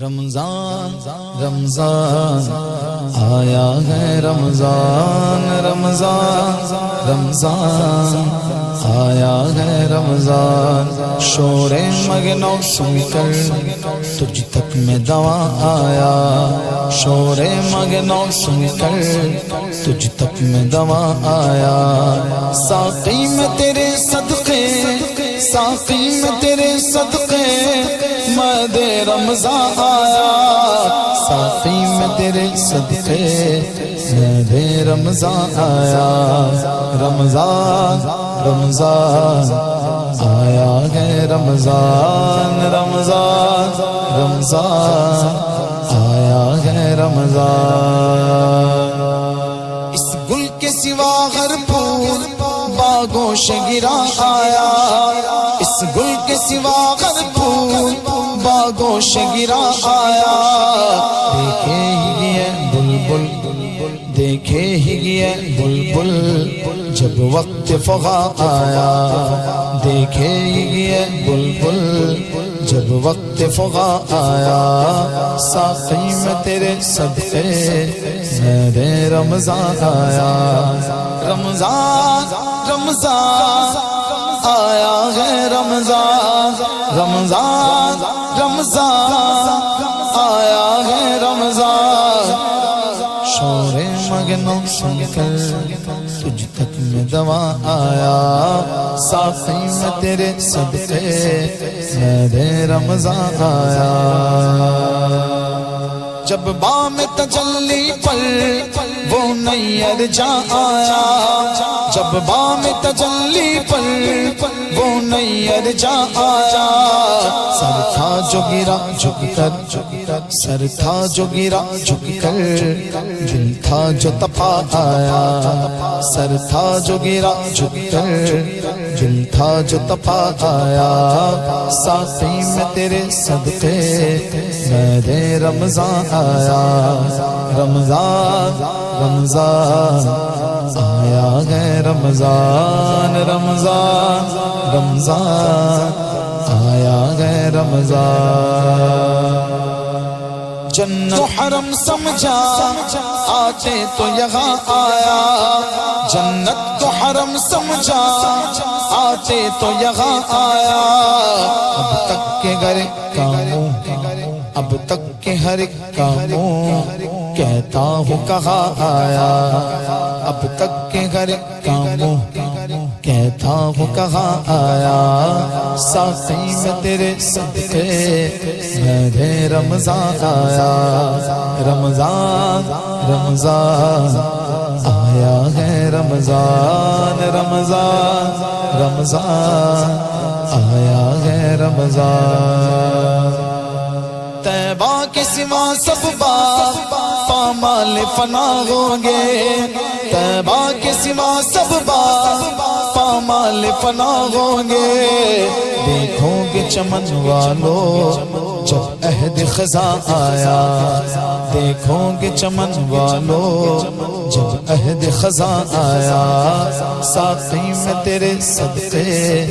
رمضان رمضان آیا ہے رمضان رمضان رمضان آیا ہے رمضان شور مگنو سن کر تجھ تک میں دوا آیا شور مگنو سن کر تجھ تک میں دوا آیا ساقی میں تیرے صدقے ساقی میں تیرے صدقے مد رمضان آیا ساقی میں تیرے صدقے مد رمضان آیا رمضان رمضان آیا ہے رمضان رمضان رمضان آیا ہے رمضان اس گل کے سوا ہر پھول باغوں سے گرا آیا اس گل کے سوا ہر پھول باغوں سے گرا آیا دیکھے ہی گیا بلبل دیکھے ہی گیا بلبل جب وقت فغا آیا دیکھے ہی گیا بلبل جب وقت فغا آیا ساقی میں تیرے صدقے میرے رمضان آیا رمضان رمضان آیا ہے رمضان رمضان رمضان آیا ہے رمضان شور مگنوں سن کر تجھ تک میں دوا آیا ساقی میں تیرے صدقے میرے رمضان آیا جب بام تجلی پر وہ نیر جا آیا جب بام تجلی پر وہ نیر جا آیا سر تھا جو گرا جھک کر سر تھا جو گرا جھک کر دل تھا جو تپا آیا سر تھا جو گرا جھک کر دل تھا جو تپا آیا ساقی میں تیرے صدقے میرے رمضان آیا رمضان رمضان آیا ہے رمضان رمضان رمضان آیا ہے رمضان جنت و حرم سمجھا آتے تو یہاں آیا جنت کو حرم سمجھا آتے تو یہاں آیا اب تک کے گھر کاموں اب تک کے ہر ایک کاموں کہتا ہوں کہاں آیا اب تک کے ہر ایک کاموں کہتا ہوں کہاں آیا ساقی میں تیرے صدقے میرے رمضان آیا رمضان رمضان آیا ہے رمضان رمضان رمضان آیا ہے رمضان طیبہ کے سوا سب باغ پامال فنا ہوں گے طیبہ کے سوا سب باغ پامال فنا ہوں گے دیکھو گے چمن والو جب عہد خزاں آیا دیکھو گے چمن والو جب عہد خزاں آیا ساقی میں تیرے صدقے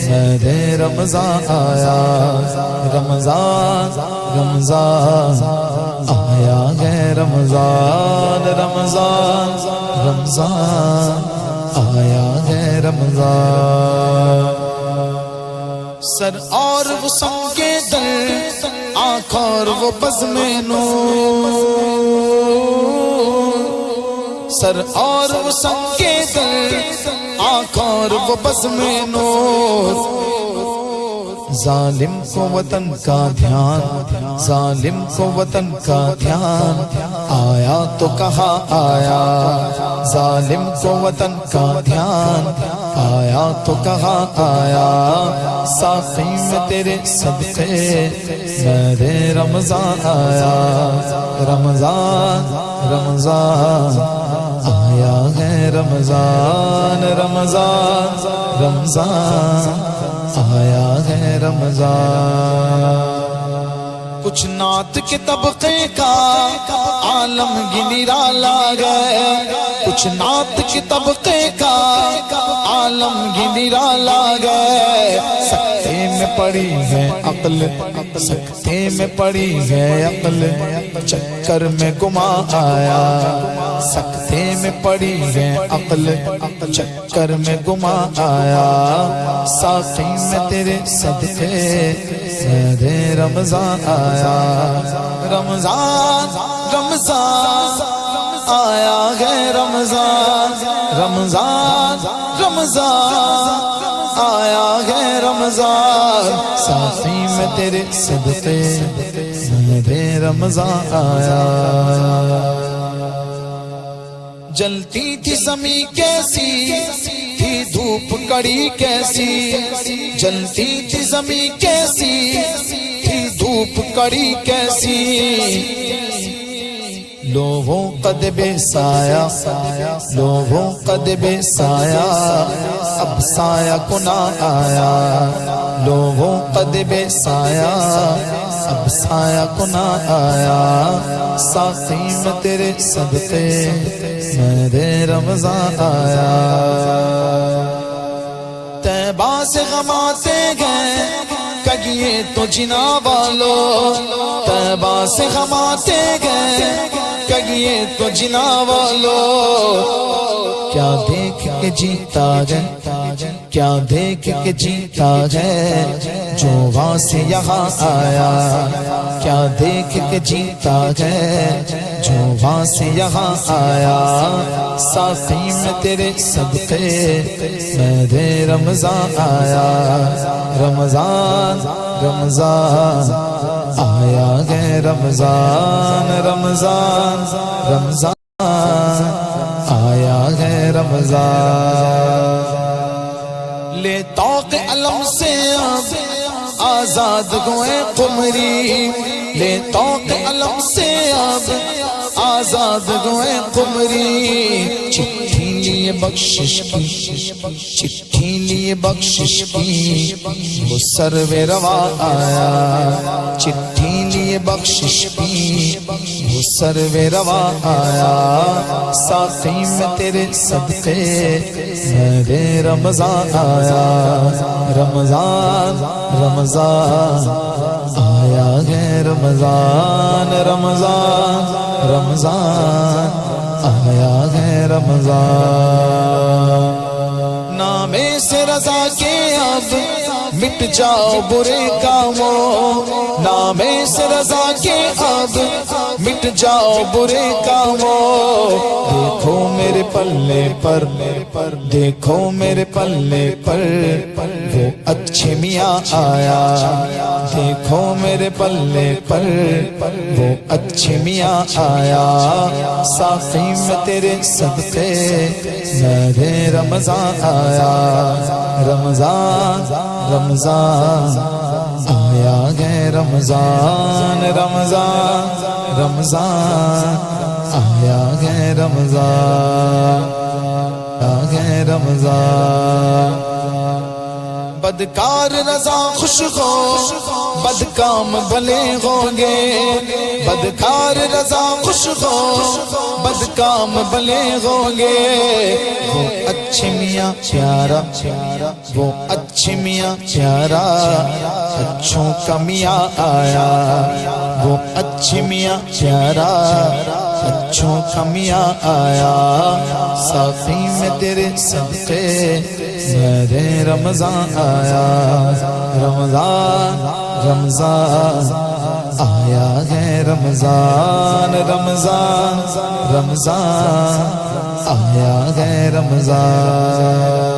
میرے رمضان آیا رمضان رمضان آیا ہے رمضان رمضان رمضان آیا ہے رمضان سر اور وہ سنگے در آنکھ اور وہ بزم نور سر اور وہ سنگے در آنکھ اور وہ بزم نور ظالم کو وطن کا دھیان ظالم کو وطن کا دھیان آیا تو کہاں آیا ظالم کو وطن کا دھیان آیا تو کہاں آیا ساقی میں تیرے صدقے میرے رمضان آیا رمضان رمضان آیا ہے رمضان رمضان رمضان آیا ہے رمضان کچھ نعت کے طبقے کا عالم گی نرالا گئے کچھ نعت کی طبقے کا عالم نرالا گئے سکتے میں پڑی ہے عقل سکتے میں پڑی ہے عقل چکر میں گما آیا سکتے میں پڑی ہے عقل چکر میں گما آیا ساقی میں تیرے صدقے میرے رمضان آیا رمضان رمضان آیا ہے رمضان رمضان رمضان آیا ہے رمضان ساقی میں تیرے صدقے میرے رمضان آیا جلتی تھی زمین کیسی تھی دھوپ کڑی کیسی جلتی تھی زمین کیسی تھی دھوپ کڑی کیسی لوگوں قد بے سایہ لوگوں قد بے سایہ اب سایہ کنا آیا لوگوں قد بے سایہ اب سایہ کنا آیا ساقی میں تیرے صدقے میرے رمضان آیا طیبہ سے غم آتے گئے کگیے تو جنا والو طیبہ سے غم آتے گئے کگیے تو جنا والو کیا دیکھ کے جیتا گئے کیا دیکھ کے جیتا گئے جو وہاں سے یہاں آیا کیا دیکھ کے جیتا گئے جو وہاں سے یہاں آیا ساقی میں تیرے صدقے میرے رمضان آیا رمضان رمضان آیا گئے رمضان رمضان رمضان آیا ہے رمضان لے توق علم سے اب آزاد گوئے قمری لے توق علم سے اب آزاد گوئے قمری چٹھی لیے بخشش کی چٹھی لیے بخشش کی وہ سرو روا آیا چٹھی لیے بخشش کی وہ سرو روا آیا ساقی میں تیرے صدقے میرے رمضان آیا رمضان رمضان آیا ہے رمضان رمضان رمضان آیا ہے رمضان نام سے رضا کے اب مٹ جاؤ برے کاموں نام سے رضا کے اب مٹ جاؤ برے کاموں دیکھو میرے پلے پر دیکھو میرے پلے پر وہ اچھے میاں آیا دیکھو میرے پلے پر وہ اچھے میاں آیا ساقی میں تیرے صدقے میرے رمضان آیا رمضان رمضان آیا ہے رمضان رمضان رمضان آیا ہے رمضان آیا ہے رمضان بدکار رضا خوش ہو بدکام بھلے ہوں گے بدکار رضا خوش ہو بدکام بھلے ہوں گے وہ اچھے میاں پیارا وہ اچھے میاں پیارا اچھوں کا میاں آیا وہ اچھے میاں پیارا اچھوں کا میاں آیا ساقی میں تیرے صدقے میرے رمضان آیا رمضان رمضان آیا ہے رمضان رمضان رمضان آیا ہے رمضان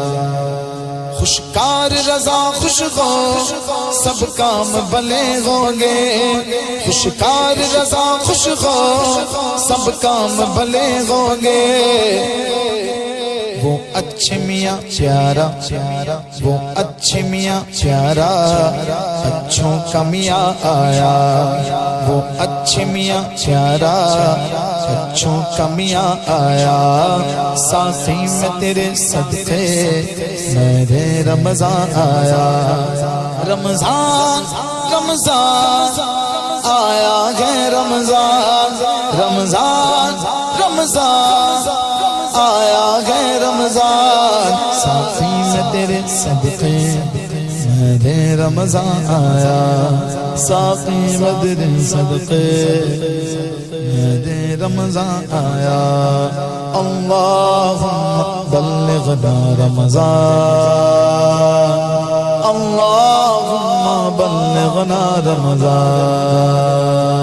خوشکار رضا خوش ہو سب کام بھلے ہوں گے خوشکار رضا خوش ہو سب کام بھلے ہوں گے وہ اچھے میاں پیارا وہ اچھے میاں پیارا اچھوں کا میاں آیا وہ اچھے میاں پیارا اچھوں کا میاں آیا ساقی میں تیرے صدقے میرے رمضان آیا رمضان رمضان آیا ہے رمضان رمضان رمضان رمضان ساقی میں تیرے صدقے مہدے رمضان آیا ساقی میں تیرے صدقے مہدے رمضان آیا اللہم بلغنا رمضان اللہم بلغنا رمضان